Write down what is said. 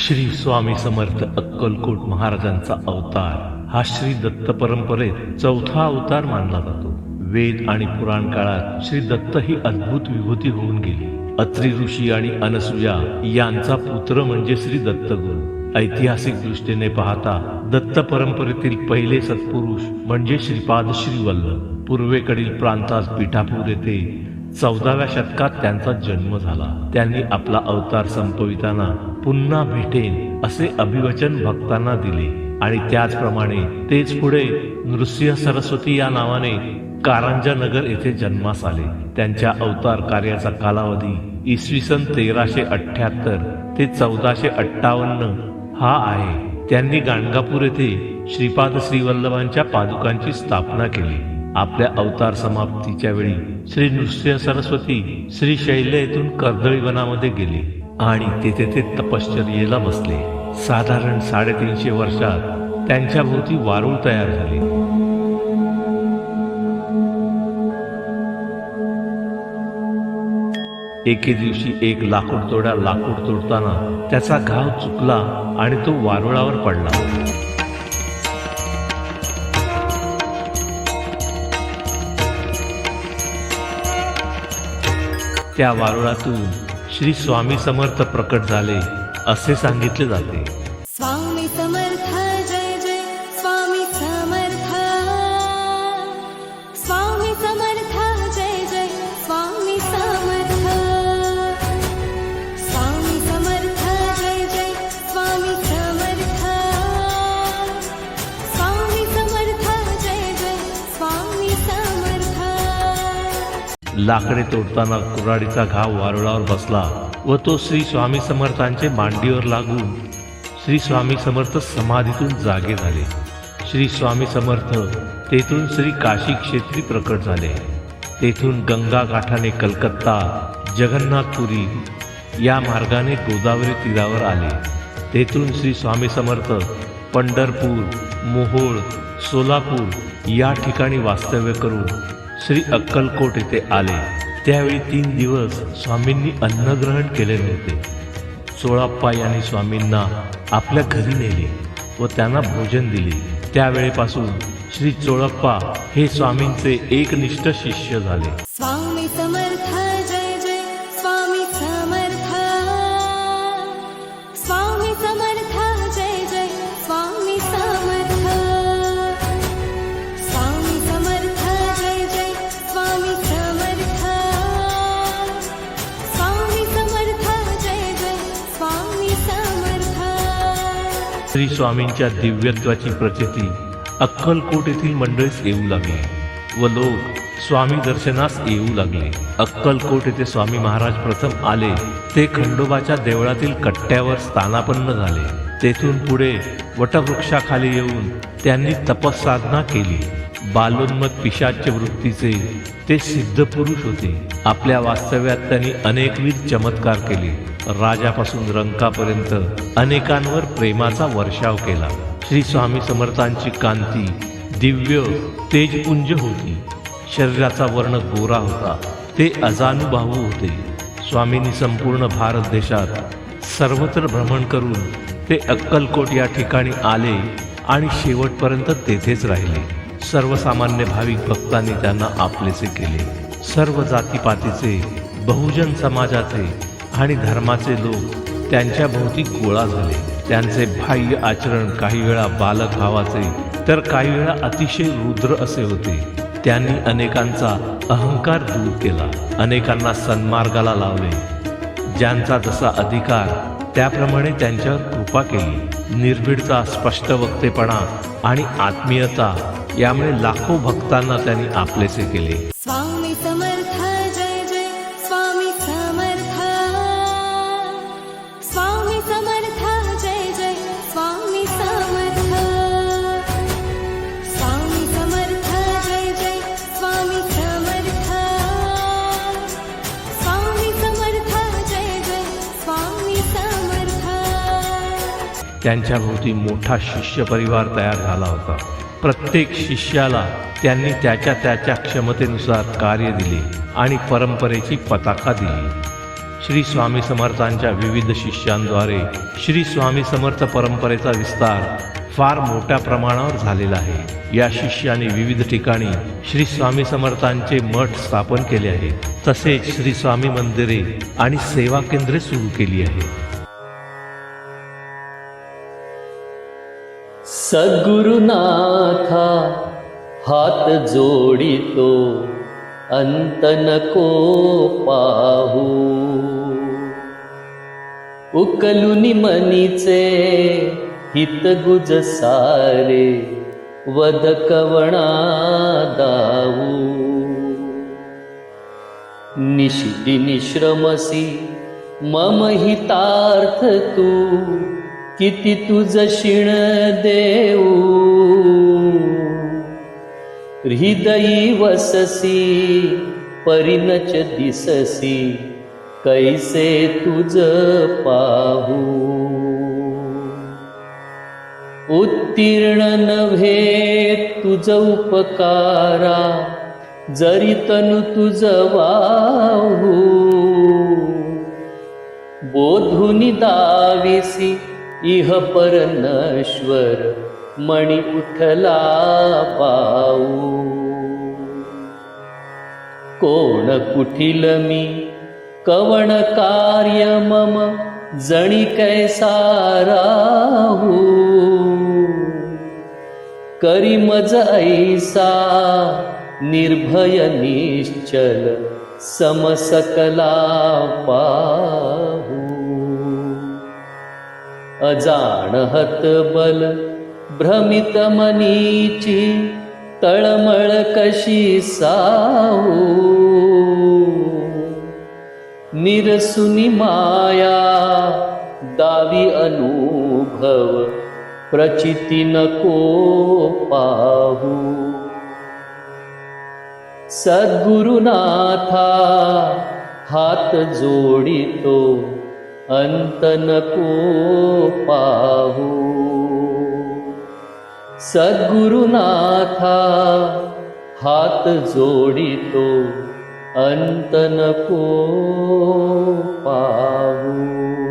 श्री स्वामी समर्थ अक्कलकोट महाराजांचा अवतार हा श्री दत्त परंपरेत चौथा अवतार मानला जातो। वेद आणि पुराण काळात श्री दत्त ही अद्भुत विभूती होऊन गेली। अत्री ऋषी आणि अनसुया यांचा पुत्र म्हणजे श्री दत्तगुरु। ऐतिहासिक दृष्टीने पाहता दत्त परंपरेतील पहिले सत्पुरुष म्हणजे श्रीपाद श्रीवल्लभ। पूर्वेकडील प्रांतात पिठापूर येथे 14व्या शतकात त्यांचा जन्म झाला। त्यांनी आपला अवतार संपविताना पुन्हा भेटेन असे अभिवचन भक्तांना दिले आणि त्याचप्रमाणे तेच पुढे नृसिंह सरस्वती या नावाने कारंजा नगर येथे जन्मास आले। त्यांच्या अवतार कार्याचा कालावधी इसवी सन 1378 ते 1458 हा आहे। त्यांनी गाणगापूर येथे श्रीपाद श्रीवल्लभांच्या पादुकांची स्थापना केली। आपल्या अवतार समाप्तीच्या वेळी श्री नृसिंह सरस्वती श्री शैल्य येथून कर्दळी वनामध्ये गेले आणि तेथे ते तपश्चर्येला बसले। साधारण 350 वर्षात त्यांच्या भोवती वारुळ तयार झाले। एके दिवशी एक लाकूड तोडताना त्याचा घाव चुकला आणि तो वारुळावर पडला। त्या वारुळातून श्री स्वामी समर्थ प्रकट झाले असे सांगितले जाते। स्वामी समर्थ जय जय स्वामी समर्थ, स्वामी समर्थ जय जय स्वामी समर्थ, स्वामी समर्थ जय जय स्वामी समर्थ, स्वामी समर्थ जय जय स्वामी समर्थ। लाकडे तोडताना कुऱ्हाडीचा घाव वारुळावर बसला व तो श्री स्वामी समर्थांचे मांडीवर लागून श्री स्वामी समर्थ समाधीतून जागे झाले। श्री स्वामी समर्थ तेथून श्री काशी क्षेत्री प्रकट झाले। तेथून गंगा काठाने कलकत्ता, जगन्नाथपुरी या मार्गाने गोदावरी तीरावर आले। तेथून श्री स्वामी समर्थ पंढरपूर, मोहोळ, सोलापूर या ठिकाणी वास्तव्य करून श्री अक्कलकोट येथे आले। त्यावेळी 3 दिवस स्वामींनी अन्नग्रहण केले नव्हते। चोळप्पा यांनी स्वामींना आपल्या घरी नेले व त्यांना भोजन दिले। त्यावेळेपासून श्री चोळप्पा हे स्वामींचे एकनिष्ठ शिष्य झाले। स्वामी समर्थ जय जय स्वामी समर्थ, स्वामी समर्थ जय जय स्वामी समर्थ, स्वामी समर्थ जय जय स्वामी समर्थ, स्वामी समर्थ जय जय स्वामी समर्थ। श्री स्वामींच्या दिव्यत्वाची प्रचिती अक्कलकोट येथील मंडळीस येऊ लागली व लोक स्वामी दर्शनास येऊ लागले। अक्कलकोट येथे स्वामी महाराज प्रथम आले ते खंडोबाच्या देवळातील कट्ट्यावर स्थानापन्न झाले। तेथून पुढे वटवृक्षाखाली येऊन त्यांनी तपसाधना केली। बालोन्मत पिशाच्य वृत्तीचे ते सिद्ध पुरुष होते। आपल्या वास्तव्यात त्यांनी अनेकविध चमत्कार केले। राजापासून रंकापर्यंत अनेकांवर प्रेमाचा वर्षाव केला। श्री स्वामी समर्थांची कांती दिव्य तेजपुंज होती। शरीराचा वर्ण गोरा होता। ते अजानुबाहू होते। स्वामींनी संपूर्ण भारत देशात सर्वत्र भ्रमण करून ते अक्कलकोट या ठिकाणी आले आणि शेवटपर्यंत तेथेच राहिले। सर्वसामान्य भाविक भक्तांनी त्यांना आपलेसे केले। सर्व जातीपातीचे, बहुजन समाजाचे आणि धर्माचे लोक त्यांच्या भोवती गोळा झाले। त्यांचे बाह्य आचरण काही वेळा बालक भावाचे तर काही वेळा अतिशय रुद्र असे होते। त्यांनी अनेकांचा अहंकार दूर केला, अनेकांना सन्मार्गाला लावले। ज्यांचा जसा अधिकार त्याप्रमाणे त्यांच्यावर कृपा केली। निर्भीडता, स्पष्ट वक्तेपणा आणि आत्मीयता यामुळे लाखो भक्तांना त्यांनी आपलेसे केले। स्वामी समर्थ जय जय स्वामी समर्थ, स्वामी समर्थ जय जय स्वामी समर्थ, स्वामी समर्थ जय जय स्वामी समर्थ, स्वामी समर्थ जय जय स्वामी समर्थ। त्यांच्या भोवती मोठा शिष्य परिवार तयार झाला होता। प्रत्येक शिष्याला त्यांनी त्याच्या क्षमतेनुसार कार्य दिले आणि परंपरेची पताका दिली। श्री स्वामी समर्थांच्या विविध शिष्यांद्वारे श्री स्वामी समर्थ परंपरेचा विस्तार फार मोठ्या प्रमाणावर झालेला आहे। या शिष्यांनी विविध ठिकाणी श्री स्वामी समर्थांचे मठ स्थापन केले आहे। तसेच श्री स्वामी मंदिरे आणि सेवा केंद्रे सुरू केली आहेत। सद्गुरुनाथा हात जोडितो अंत नको पाहू, उकलुनी मनीचे हित गुज सारे वद कवणा दाऊ, निशिती निश्रमसी मम हितार्थ तू, किती तुझ शिण देऊ, हृदयी वससी परिणच दिससी, कैसे तुझ पाहू, उत्तीर्ण नव्हे तुझ उपकारा, जरी तनु तुझ वाहू, बोधुनी दाविसी इह पर नश्वर, मणि उठला पाऊ, कोण कुठिल मी कवण कार्य मम, जणी कैसा राहू, करी मज ऐसा निर्भय निश्चल, समसकला पाहू, अजाणहत बल भ्रमित मनीची, तळमळ कशी साहू, निरसुनी माया दावी अनुभव, प्रचिती नको पाहू, सद्गुरुनाथा हात जोडितो अंत नको पाहू, सद्गुरुनाथा हात जोडितो अंत नको पाहू।